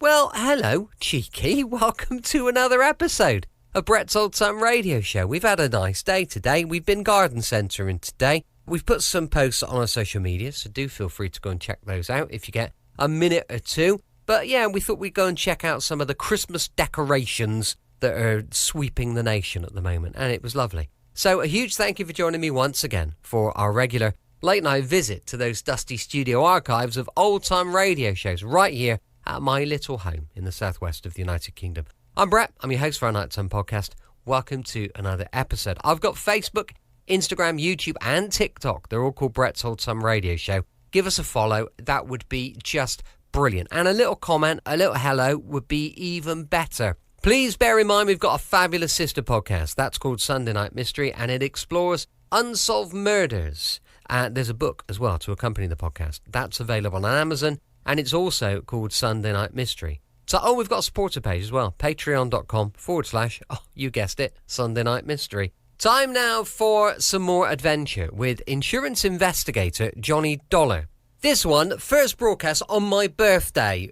Well, hello, cheeky. Welcome to another episode of Brett's Old Time Radio Show. We've had a nice day today. We've been garden centering today. We've put some posts on our social media, so do feel free to go and check those out if you get a minute or two. But yeah, we thought we'd go and check out some of the Christmas decorations that are sweeping the nation at the moment, and it was lovely. So a huge thank you for joining me once again for our regular late night visit to those dusty studio archives of old time radio shows right here at my little home in the southwest of the United Kingdom. I'm Brett. I'm your host for our Nighttime podcast. Welcome to another episode. I've got Facebook, Instagram, YouTube, and TikTok. They're all called Brett's Old Time Radio Show. Give us a follow. That would be just brilliant. And a little comment, a little hello would be even better. Please bear in mind we've got a fabulous sister podcast. That's called Sunday Night Mystery, and it explores unsolved murders. There's a book as well to accompany the podcast. That's available on Amazon, and it's also called Sunday Night Mystery. So, we've got a supporter page as well. Patreon.com/ you guessed it, Sunday Night Mystery. Time now for some more adventure with insurance investigator Johnny Dollar. This one first broadcast on my birthday.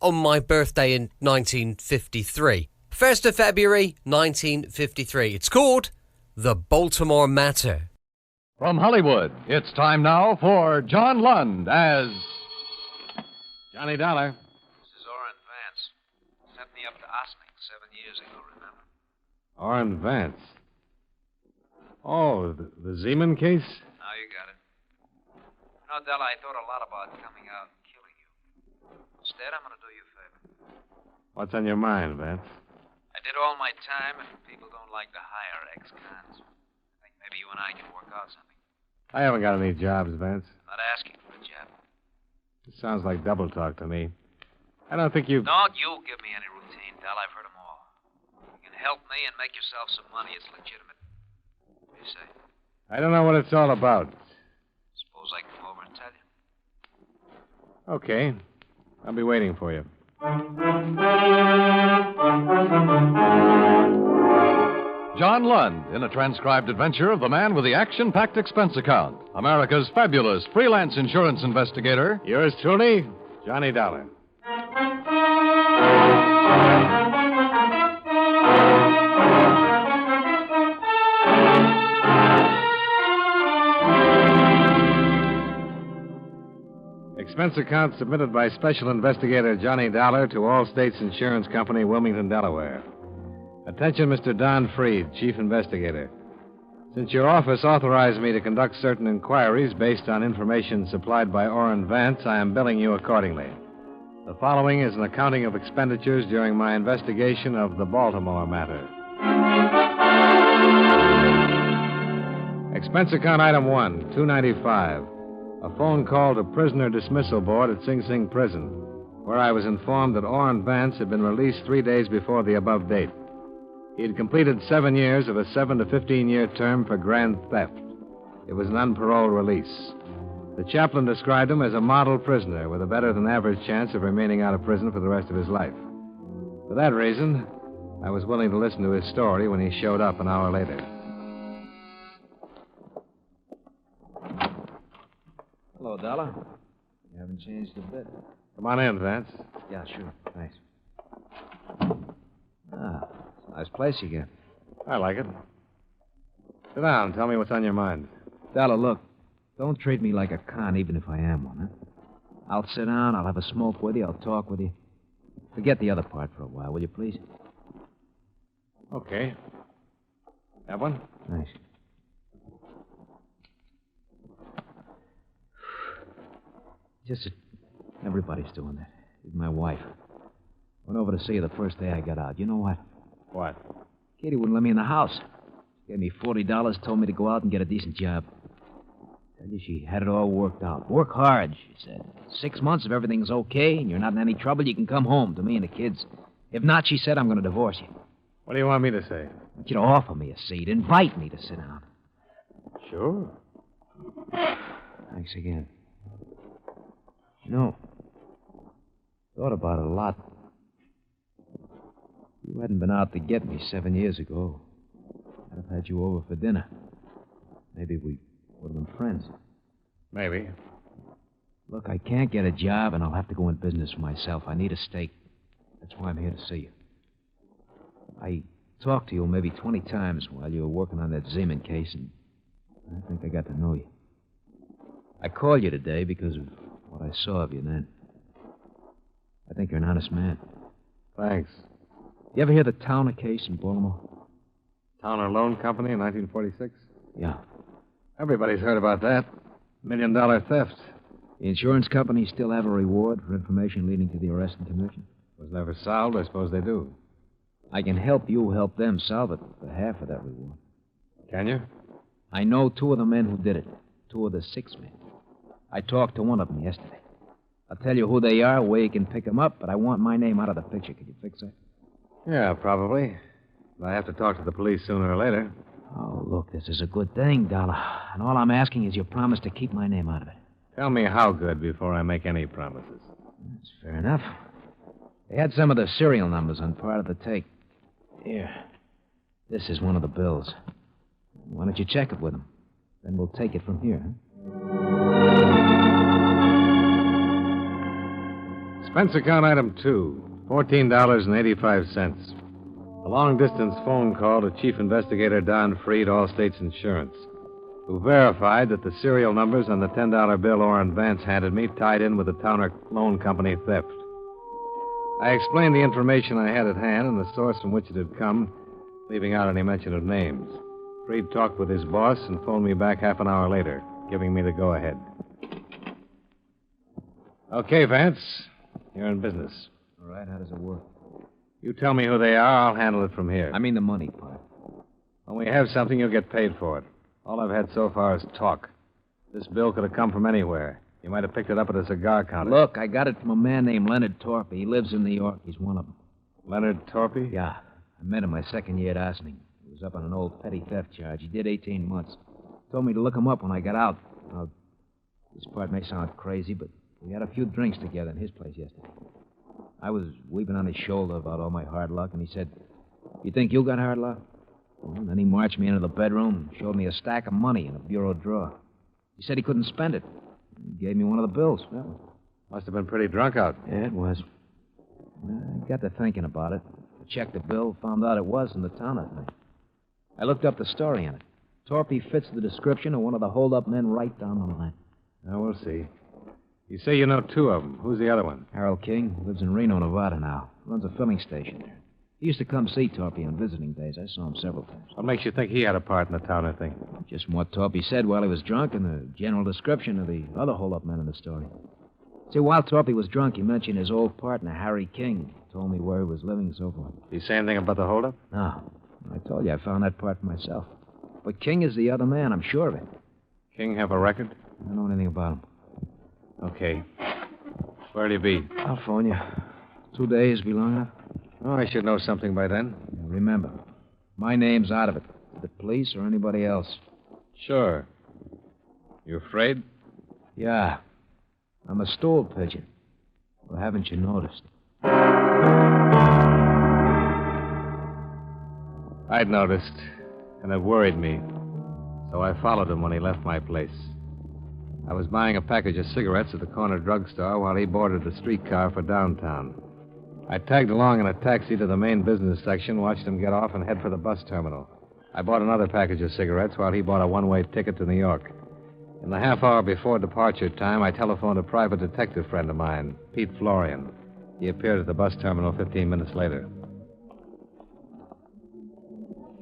On my birthday in 1953. 1st of February, 1953. It's called The Baltimore Matter. From Hollywood, it's time now for John Lund as Johnny Dollar. This is Orrin Vance. Sent me up to Ossining 7 years ago, remember? Orrin Vance. Oh, the Zeman case? Now you got it. You know, Della, I thought a lot about coming out and killing you. Instead, I'm going to do you a favor. What's on your mind, Vance? I did all my time, and people don't like to hire ex-cons. I think maybe you and I can work out something. I haven't got any jobs, Vance. Not asking for a job. It sounds like double talk to me. I don't think you... Don't you give me any routine, Del. I've heard them all. You can help me and make yourself some money. It's legitimate. What do you say? I don't know what it's all about. Suppose I can come over and tell you. Okay. I'll be waiting for you. John Lund in a transcribed adventure of the man with the action-packed expense account. America's fabulous freelance insurance investigator. Yours truly, Johnny Dollar. Expense account submitted by Special Investigator Johnny Dollar to All States Insurance Company, Wilmington, Delaware. Attention, Mr. Don Freed, Chief Investigator. Since your office authorized me to conduct certain inquiries based on information supplied by Orrin Vance, I am billing you accordingly. The following is an accounting of expenditures during my investigation of the Baltimore matter. Expense account item 1, $295. A phone call to prisoner dismissal board at Sing Sing Prison, where I was informed that Orrin Vance had been released 3 days before the above date. He had completed 7 years of a 7 to 15-year term for grand theft. It was an unparole release. The chaplain described him as a model prisoner with a better-than-average chance of remaining out of prison for the rest of his life. For that reason, I was willing to listen to his story when he showed up an hour later. Hello, Dollar. You haven't changed a bit. Come on in, Vance. Yeah, sure. Thanks. Ah, it's a nice place you get. I like it. Sit down. Tell me what's on your mind. Dollar, look. Don't treat me like a con, even if I am one, huh? I'll sit down, I'll have a smoke with you, I'll talk with you. Forget the other part for a while, will you, please? Okay. Have one? Thanks. Just that everybody's doing that. Even my wife. Went over to see her the first day I got out. You know what? What? Katie wouldn't let me in the house. Gave me $40, told me to go out and get a decent job. Tell you, she had it all worked out. Work hard, she said. 6 months, if everything's okay and you're not in any trouble, you can come home to me and the kids. If not, she said, I'm going to divorce you. What do you want me to say? I want you to offer me a seat. Invite me to sit down. Sure. Thanks again. You know, thought about it a lot. If you hadn't been out to get me 7 years ago, I'd have had you over for dinner. Maybe we would have been friends. Maybe. Look, I can't get a job, and I'll have to go in business for myself. I need a stake. That's why I'm here to see you. I talked to you maybe 20 times while you were working on that Zeman case, and I think I got to know you. I called you today because of what I saw of you then. I think you're an honest man. Thanks. You ever hear the Towner case in Baltimore? Towner Loan Company in 1946? Yeah. Everybody's heard about that. $1 million theft. The insurance companies still have a reward for information leading to the arrest and conviction? Was never solved. I suppose they do. I can help you help them solve it for half of that reward. Can you? I know 2 of the men who did it. 2 of the 6 men. I talked to one of them yesterday. I'll tell you who they are, where you can pick them up, but I want my name out of the picture. Can you fix that? Yeah, probably. But I have to talk to the police sooner or later. Oh, look, this is a good thing, Dollar. And all I'm asking is your promise to keep my name out of it. Tell me how good before I make any promises. That's fair enough. They had some of the serial numbers on part of the tape. Here. This is one of the bills. Why don't you check it with them? Then we'll take it from here. Expense account item 2, $14.85. A long-distance phone call to Chief Investigator Don Freed, Allstate's Insurance, who verified that the serial numbers on the $10 bill Orrin Vance handed me tied in with the Towner Loan Company theft. I explained the information I had at hand and the source from which it had come, leaving out any mention of names. Freed talked with his boss and phoned me back half an hour later, giving me the go-ahead. Okay, Vance. You're in business. All right, how does it work? You tell me who they are, I'll handle it from here. I mean the money part. When we have something, you'll get paid for it. All I've had so far is talk. This bill could have come from anywhere. You might have picked it up at a cigar counter. Look, I got it from a man named Leonard Torpy. He lives in New York. He's one of them. Leonard Torpy? Yeah. I met him my second year at Ossining. He was up on an old petty theft charge. He did 18 months. Told me to look him up when I got out. Now, this part may sound crazy, but we had a few drinks together in his place yesterday. I was weeping on his shoulder about all my hard luck, and he said, "You think you got hard luck?" Well, then he marched me into the bedroom and showed me a stack of money in a bureau drawer. He said he couldn't spend it. He gave me one of the bills. Well, Must have been pretty drunk out. yeah, it was. I got to thinking about it. I checked the bill, found out it was in the Towner thing. I looked up the story on it. Torpy fits the description of one of the hold-up men right down the line. Now, we'll see. You say you know 2 of them. Who's the other one? Harold King lives in Reno, Nevada now. Runs a filling station there. He used to come see Torpy on visiting days. I saw him several times. What makes you think he had a part in the Towner thing? Just what Torpy said while he was drunk and the general description of the other hold-up men in the story. See, while Torpy was drunk, he mentioned his old partner, Harry King. Told me where he was living and so forth. Did he say anything about the holdup? No. I told you I found that part for myself. But King is the other man, I'm sure of it. King have a record? I don't know anything about him. Okay. Where'll he be? I'll phone you. 2 days be long enough? Oh, I should know something by then. Now, remember, my name's out of it. The police or anybody else. Sure. You afraid? Yeah. I'm a stool pigeon. Well, haven't you noticed? I'd noticed, and it worried me. So I followed him when he left my place. I was buying a package of cigarettes at the corner drugstore while he boarded the streetcar for downtown. I tagged along in a taxi to the main business section, watched him get off, and head for the bus terminal. I bought another package of cigarettes while he bought a one-way ticket to New York. In the half hour before departure time, I telephoned a private detective friend of mine, Pete Florian. He appeared at the bus terminal 15 minutes later.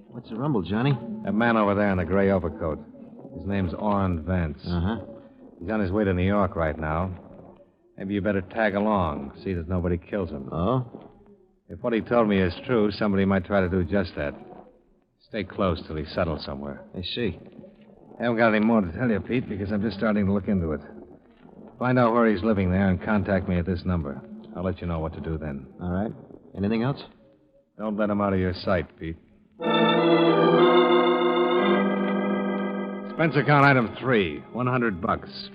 What's the rumble, Johnny? A man over there in a gray overcoat. His name's Orrin Vance. Uh-huh. He's on his way to New York right now. Maybe you better tag along, see that nobody kills him. Oh? If what he told me is true, somebody might try to do just that. Stay close till he's settled somewhere. I see. I haven't got any more to tell you, Pete, because I'm just starting to look into it. Find out where he's living there and contact me at this number. I'll let you know what to do then. All right. Anything else? Don't let him out of your sight, Pete. Expense account item 3, $100.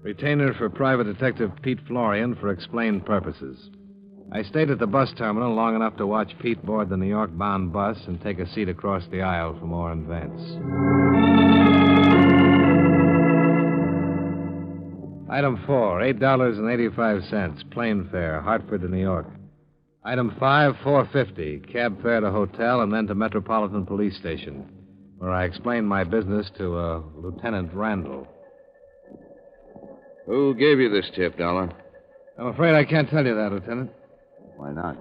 Retainer for Private Detective Pete Florian for explained purposes. I stayed at the bus terminal long enough to watch Pete board the New York-bound bus and take a seat across the aisle from Orrin Vance. Item 4, $8.85, plane fare, Hartford to New York. Item 5, $4.50, cab fare to hotel and then to Metropolitan Police Station, where I explained my business to Lieutenant Randall. Who gave you this tip, Dollar? I'm afraid I can't tell you that, Lieutenant. Why not?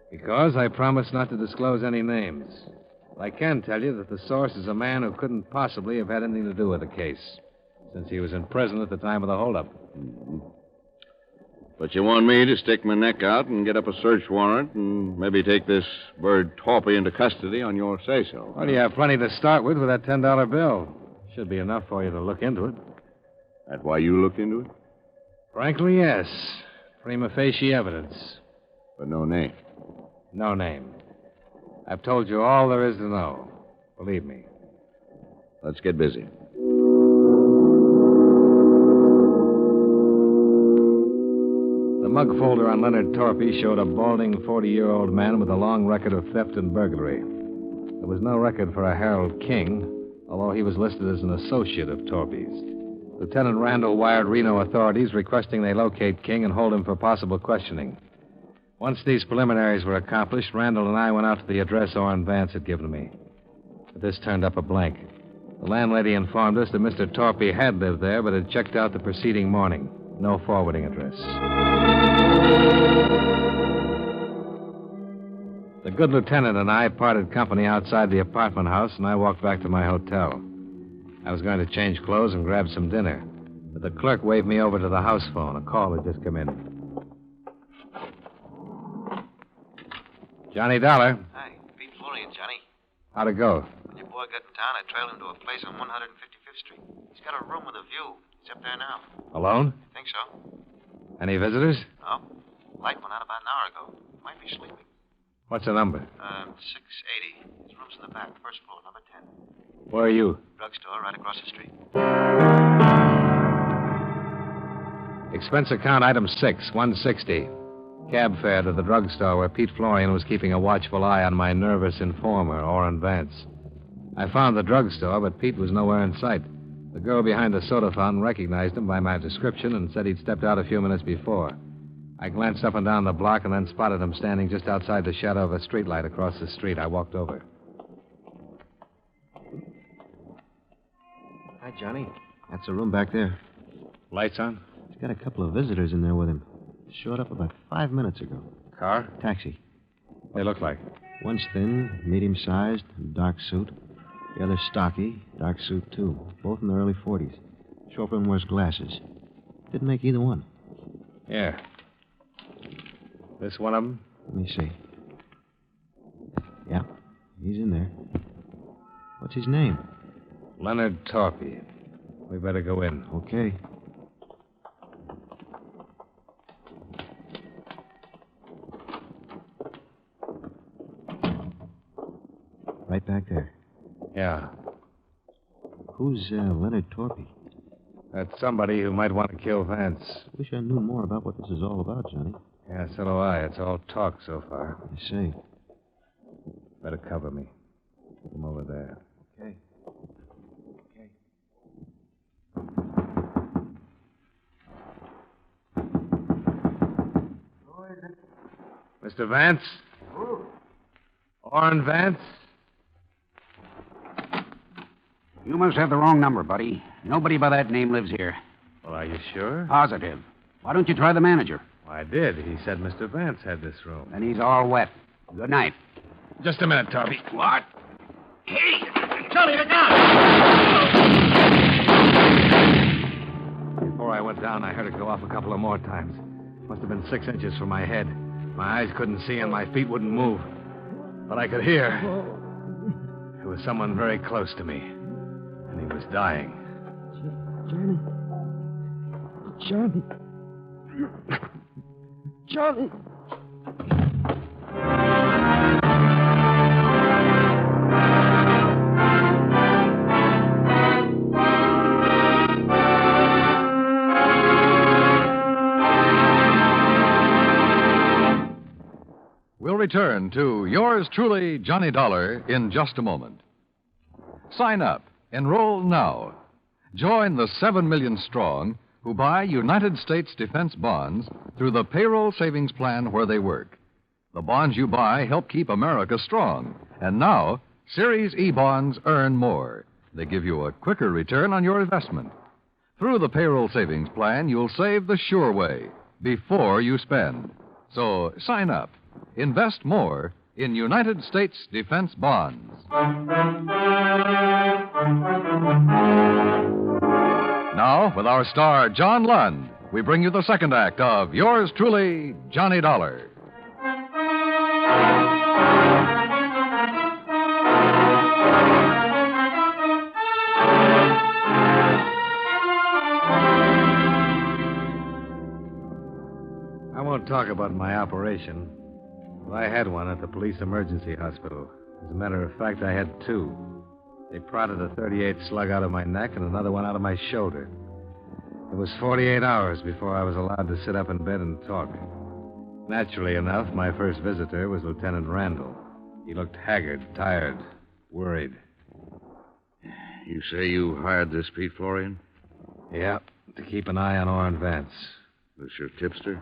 Because I promised not to disclose any names. But I can tell you that the source is a man who couldn't possibly have had anything to do with the case, since he was in prison at the time of the holdup. Mm-hmm. But you want me to stick my neck out and get up a search warrant and maybe take this bird Torpy into custody on your say-so? Well, you have plenty to start with that $10 bill. Should be enough for you to look into it. That's why you looked into it? Frankly, yes. Prima facie evidence. But no name. No name. I've told you all there is to know. Believe me. Let's get busy. The mug folder on Leonard Torpy showed a balding 40-year-old man with a long record of theft and burglary. There was no record for a Harold King, although he was listed as an associate of Torpy's. Lieutenant Randall wired Reno authorities requesting they locate King and hold him for possible questioning. Once these preliminaries were accomplished, Randall and I went out to the address Orrin Vance had given me. But this turned up a blank. The landlady informed us that Mr. Torpy had lived there, but had checked out the preceding morning. No forwarding address. The good lieutenant and I parted company outside the apartment house, and I walked back to my hotel. I was going to change clothes and grab some dinner, but the clerk waved me over to the house phone. A call had just come in. Johnny Dollar. Hi, Pete Florian, Johnny. How'd it go? When your boy got in town, I trailed him to a place on 155th Street. He's got a room with a view. He's up there now. Alone? I think so. Any visitors? No. Light went out about an hour ago. Might be sleeping. What's the number? 680. His room's in the back, first floor, number 10. Where are you? Drugstore right across the street. Expense account item 6, $160. Cab fare to the drugstore where Pete Florian was keeping a watchful eye on my nervous informer, Orrin Vance. I found the drugstore, but Pete was nowhere in sight. The girl behind the soda fountain recognized him by my description and said he'd stepped out a few minutes before. I glanced up and down the block and then spotted him standing just outside the shadow of a streetlight across the street. I walked over. Hi, Johnny. That's the room back there. Lights on? He's got a couple of visitors in there with him. Showed up about 5 minutes ago. Car? Taxi. They look like. One's thin, medium-sized, dark suit. The other's stocky, dark suit, too. Both in their early 40s. Chauffeur wears glasses. Didn't make either one. Yeah. This one of them? Let me see. Yeah, he's in there. What's his name? Leonard Torpy. We better go in. Okay. Right back there. Yeah. Who's Leonard Torpy? That's somebody who might want to kill Vance. Wish I knew more about what this is all about, Johnny. Yeah, so do I. It's all talk so far. I see. Better cover me. Put them over there. Okay. Mr. Vance? Orrin Vance? You must have the wrong number, buddy. Nobody by that name lives here. Well, are you sure? Positive. Why don't you try the manager? Well, I did. He said Mr. Vance had this room. And he's all wet. Good night. Just a minute, Torpy. What? Hey, Johnny, look out! Before I went down, I heard it go off a couple of more times. Must have been 6 inches from my head. My eyes couldn't see and my feet wouldn't move. But I could hear. It was someone very close to me. And he was dying. Johnny. We'll return to yours truly, Johnny Dollar, in just a moment. Sign up. Enroll now. Join the 7 million strong who buy United States defense bonds through the payroll savings plan where they work. The bonds you buy help keep America strong. And now, Series E bonds earn more. They give you a quicker return on your investment. Through the payroll savings plan, you'll save the sure way, before you spend. So sign up. Invest more in United States defense bonds. Now, with our star, John Lund, we bring you the second act of Yours Truly, Johnny Dollar. I won't talk about my operation. Well, I had one at the police emergency hospital. As a matter of fact, I had two. They prodded a .38 slug out of my neck and another one out of my shoulder. It was 48 hours before I was allowed to sit up in bed and talk. Naturally enough, my first visitor was Lieutenant Randall. He looked haggard, tired, worried. You say you hired this Pete Florian? Yeah, to keep an eye on Orrin Vance. This your tipster?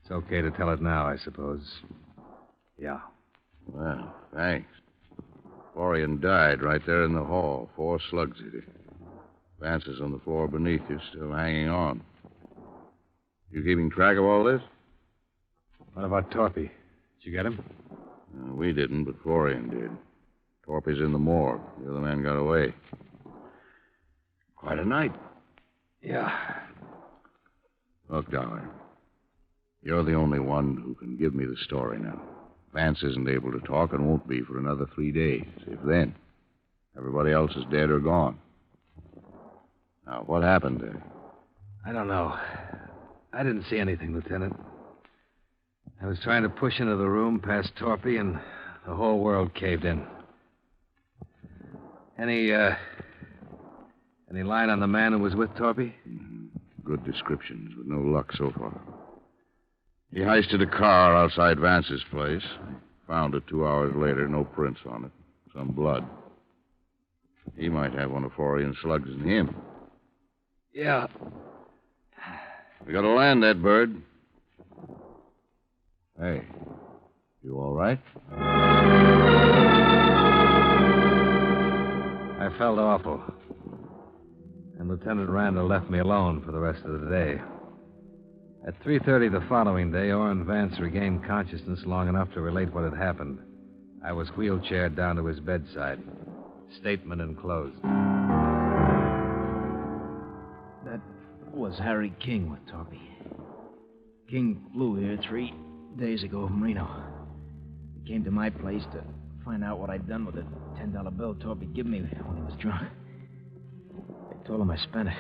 It's okay to tell it now, I suppose. Yeah. Well, thanks. Florian died right there in the hall. 4 slugs hit him. Vance is on the floor beneath you, still hanging on. You keeping track of all this? What about Torpy? Did you get him? We didn't, but Florian did. Torpy's in the morgue. The other man got away. Quite a night. Yeah. Look, Dollar. You're the only one who can give me the story now. Vance isn't able to talk and won't be for another 3 days, if then. Everybody else is dead or gone. Now, what happened there? I don't know. I didn't see anything, Lieutenant. I was trying to push into the room past Torpy, and the whole world caved in. Any line on the man who was with Torpy? Good descriptions, but no luck so far. He heisted a car outside Vance's place. Found it 2 hours later, no prints on it. Some blood. He might have one of Florian's slugs in him. Yeah. We gotta land that bird. Hey, you all right? I felt awful. And Lieutenant Randall left me alone for the rest of the day. At 3:30 the following day, Orrin Vance regained consciousness long enough to relate what had happened. I was wheelchaired down to his bedside. Statement enclosed. That was Harry King with Torpy. King flew here 3 days ago from Reno. He came to my place to find out what I'd done with the $10 bill Torpy gave me when he was drunk. I told him I spent it,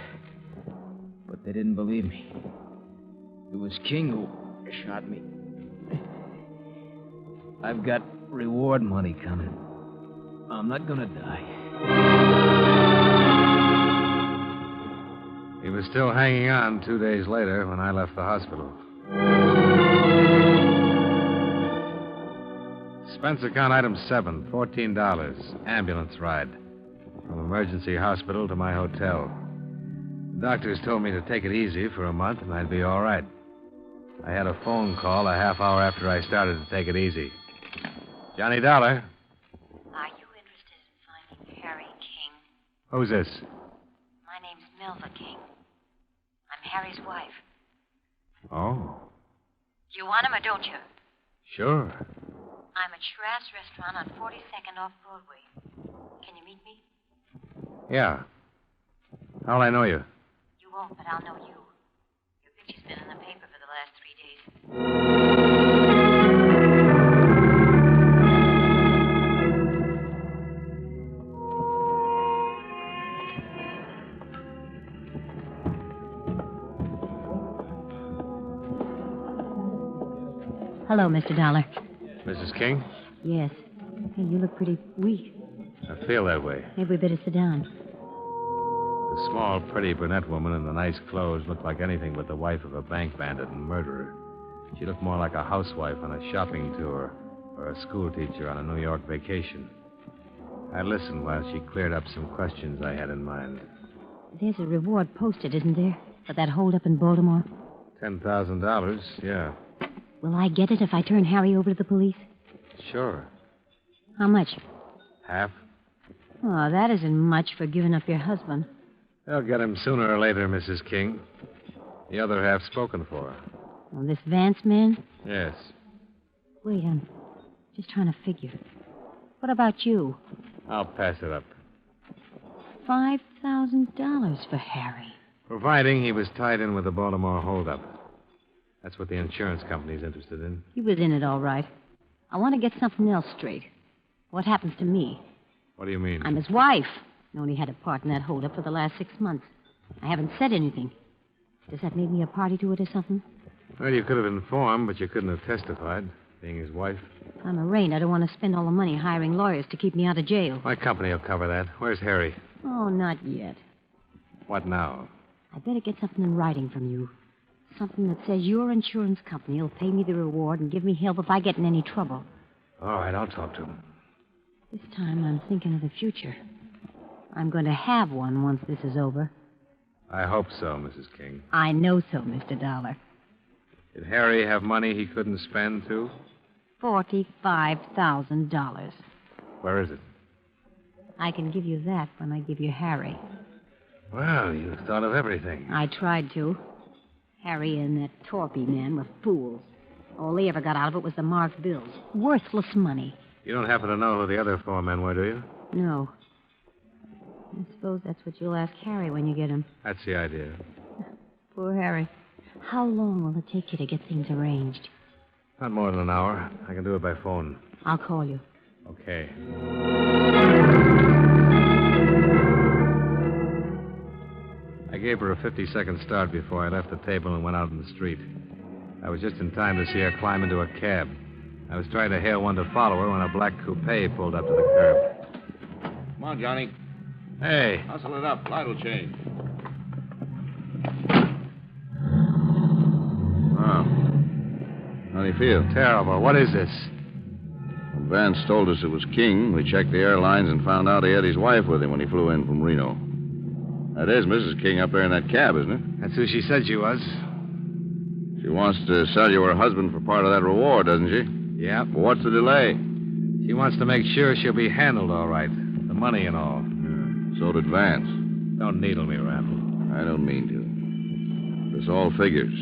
but they didn't believe me. It was King who shot me. I've got reward money coming. I'm not gonna die. He was still hanging on 2 days later when I left the hospital. Expense account item 7, $14. Ambulance ride. From emergency hospital to my hotel. The doctors told me to take it easy for a month and I'd be all right. I had a phone call a half hour after I started to take it easy. Johnny Dollar. Are you interested in finding Harry King? Who's this? My name's Milva King. I'm Harry's wife. Oh. Do you want him or don't you? Sure. I'm at Schratt's restaurant on 42nd off Broadway. Can you meet me? Yeah. How'll I know you? You won't, but I'll know you. Your picture's been in the paper for the last 3 days. Hello, Mr. Dollar. Mrs. King? Yes. Hey, you look pretty weak. I feel that way. Maybe we better sit down. The small, pretty brunette woman in the nice clothes looked like anything but the wife of a bank bandit and murderer. She looked more like a housewife on a shopping tour or a schoolteacher on a New York vacation. I listened while she cleared up some questions I had in mind. There's a reward posted, isn't there, for that holdup in Baltimore? $10,000, yeah. Will I get it if I turn Harry over to the police? Sure. How much? Half. Oh, that isn't much for giving up your husband. They'll get him sooner or later, Mrs. King. The other half's spoken for. Oh, this Vance man? Yes. Wait, I'm just trying to figure. What about you? I'll pass it up. $5,000 for Harry. Providing he was tied in with the Baltimore holdup. That's what the insurance company's interested in. He was in it all right. I want to get something else straight. What happens to me? What do you mean? I'm his wife. I only had a part in that holdup for the last 6 months. I haven't said anything. Does that make me a party to it or something? Well, you could have informed, but you couldn't have testified, being his wife. I'm arraigned. I don't want to spend all the money hiring lawyers to keep me out of jail. My company will cover that. Where's Harry? Oh, not yet. What now? I better get something in writing from you. Something that says your insurance company will pay me the reward and give me help if I get in any trouble. All right, I'll talk to him. This time I'm thinking of the future. I'm going to have one once this is over. I hope so, Mrs. King. I know so, Mr. Dollar. Did Harry have money he couldn't spend, too? $45,000. Where is it? I can give you that when I give you Harry. Well, you thought of everything. I tried to. Harry and that Torpy man were fools. All they ever got out of it was the marked bills. Worthless money. You don't happen to know who the other 4 men were, do you? No. I suppose that's what you'll ask Harry when you get him. That's the idea. Poor Harry. How long will it take you to get things arranged? Not more than an hour. I can do it by phone. I'll call you. Okay. I gave her a 50-second start before I left the table and went out in the street. I was just in time to see her climb into a cab. I was trying to hail one to follow her when a black coupe pulled up to the curb. Come on, Johnny. Hey. Hustle it up. Light will change. Oh. How do you feel? Terrible. What is this? When Vance told us it was King, we checked the airlines and found out he had his wife with him when he flew in from Reno. That is Mrs. King up there in that cab, isn't it? That's who she said she was. She wants to sell you her husband for part of that reward, doesn't she? Yep. Well, what's the delay? She wants to make sure she'll be handled all right. The money and all. So did Vance. Don't needle me, Randall. I don't mean to. This all figures.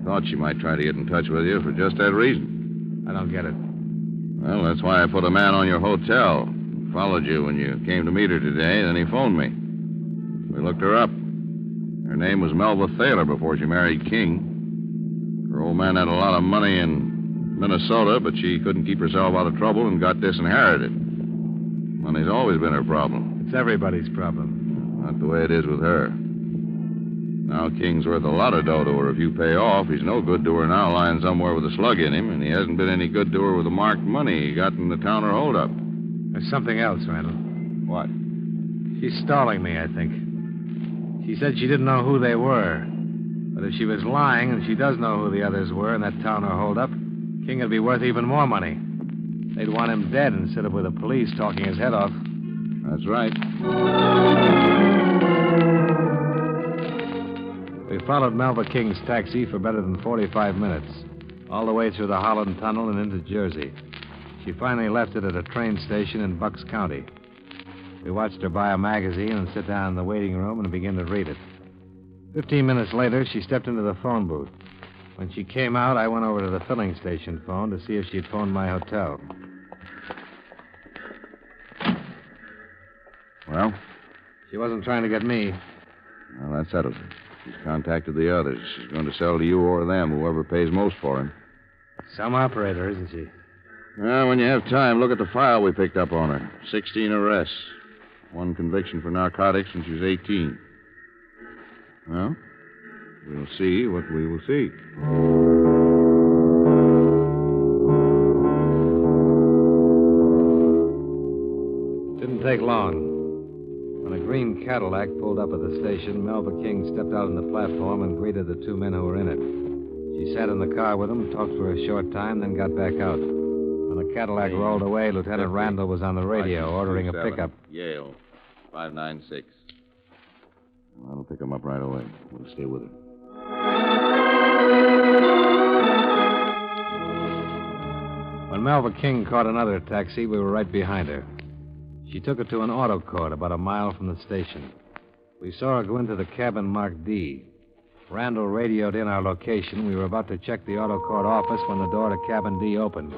I thought she might try to get in touch with you for just that reason. I don't get it. Well, that's why I put a man on your hotel. He followed you when you came to meet her today, then he phoned me. We looked her up. Her name was Melba Thaler before she married King. Her old man had a lot of money in Minnesota, but she couldn't keep herself out of trouble and got disinherited. Money's always been her problem. It's everybody's problem. Not the way it is with her. Now King's worth a lot of dough to her if you pay off. He's no good to her now lying somewhere with a slug in him, and he hasn't been any good to her with the marked money he got in the Towner holdup. There's something else, Randall. What? She's stalling me, I think. She said she didn't know who they were. But if she was lying and she does know who the others were in that Towner holdup, King would be worth even more money. They'd want him dead instead of with the police talking his head off. That's right. We followed Melba King's taxi for better than 45 minutes, all the way through the Holland Tunnel and into Jersey. She finally left it at a train station in Bucks County. We watched her buy a magazine and sit down in the waiting room and begin to read it. 15 minutes later, she stepped into the phone booth. When she came out, I went over to the filling station phone to see if she'd phoned my hotel. Well? She wasn't trying to get me. Well, that settles it. She's contacted the others. She's going to sell to you or them, whoever pays most for him. Some operator, isn't she? Well, when you have time, look at the file we picked up on her. 16 arrests. 1 conviction for narcotics when she was 18. Well, we'll see what we will see. Didn't take long. When a green Cadillac pulled up at the station, Melba King stepped out on the platform and greeted the 2 men who were in it. She sat in the car with them, talked for a short time, then got back out. When the Cadillac rolled away, Lieutenant Randall was on the radio ordering a pickup. Yale, 596. I'll pick him up right away. We'll stay with her. When Melva King caught another taxi, we were right behind her. She took it to an auto court about a mile from the station. We saw her go into the cabin marked D. Randall radioed in our location. We were about to check the auto court office when the door to cabin D opened.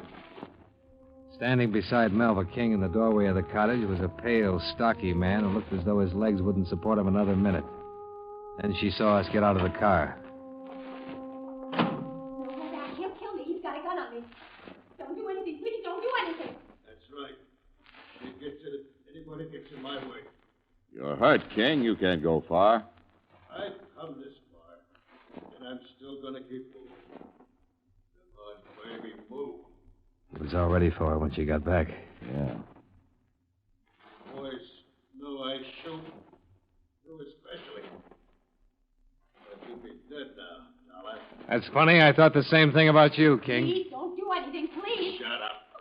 Standing beside Melva King in the doorway of the cottage was a pale, stocky man who looked as though his legs wouldn't support him another minute. Then she saw us get out of the car. He'll kill me. He's got a gun on me. Don't do anything. Please don't do anything. That's right. Anybody gets in my way. You're hurt, King. You can't go far. I've come this far, and I'm still going to keep moving. Come on, baby, move. He was all ready for her when she got back. Yeah. Boys know I shoot. You especially. But you'll be dead now, Dollar. That's funny. I thought the same thing about you, King. Please don't do anything. Please. Shut up. Oh,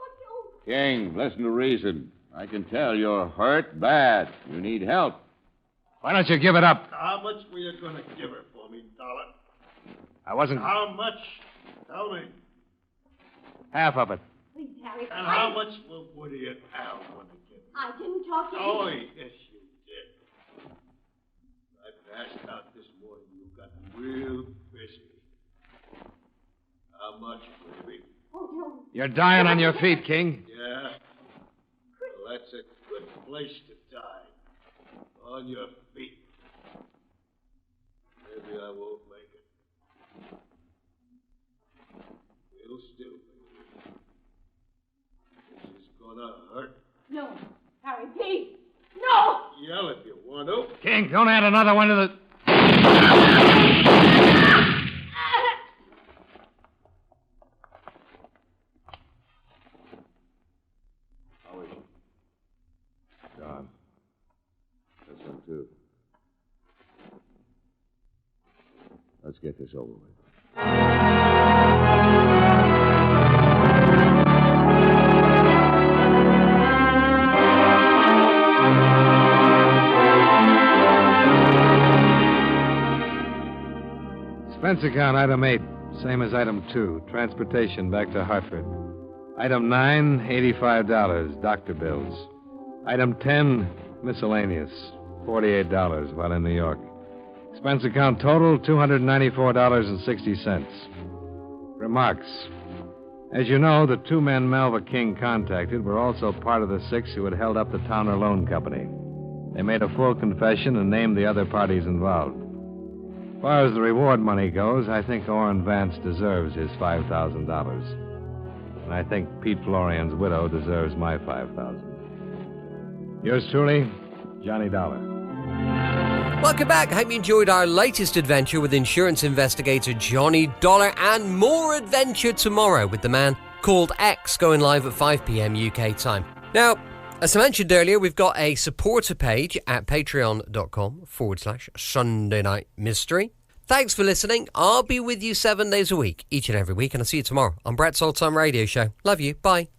don't. King, listen to reason. I can tell you're hurt bad. You need help. Why don't you give it up? How much were you going to give her for me, Dollar? I wasn't... How much? Tell me. Half of it. Please, Harry. And how much will Woody and Al want to give me? I didn't talk to Oh, you. yes, you did. I passed out this morning. You got real busy. How much, baby? Oh, don't. You're dying on your feet, King. Yeah? Well, that's a good place to die. On your feet. Maybe I won't make it. We'll still make it. This is gonna hurt. No. Harry, please. No! Yell if you want to. King, don't add another one to the... How is she? Gone. This one, too. Let's get this over with. Expense account, item 8. Same as item 2. Transportation back to Hartford. Item 9, $85. Doctor bills. Item 10, miscellaneous. $48 while in New York. Expense account total, $294.60. Remarks. As you know, the 2 men Melva King contacted were also part of the 6 who had held up the Towner Loan Company. They made a full confession and named the other parties involved. As far as the reward money goes, I think Orrin Vance deserves his $5,000. And I think Pete Florian's widow deserves my $5,000. Yours truly, Johnny Dollar. Welcome back. Hope you enjoyed our latest adventure with insurance investigator Johnny Dollar, and more adventure tomorrow with the man called X, going live at 5 p.m. UK time. Now, as I mentioned earlier, we've got a supporter page at patreon.com/Sunday Night Mystery. Thanks for listening. I'll be with you 7 days a week, each and every week, and I'll see you tomorrow on Brett's Old Time Radio Show. Love you. Bye.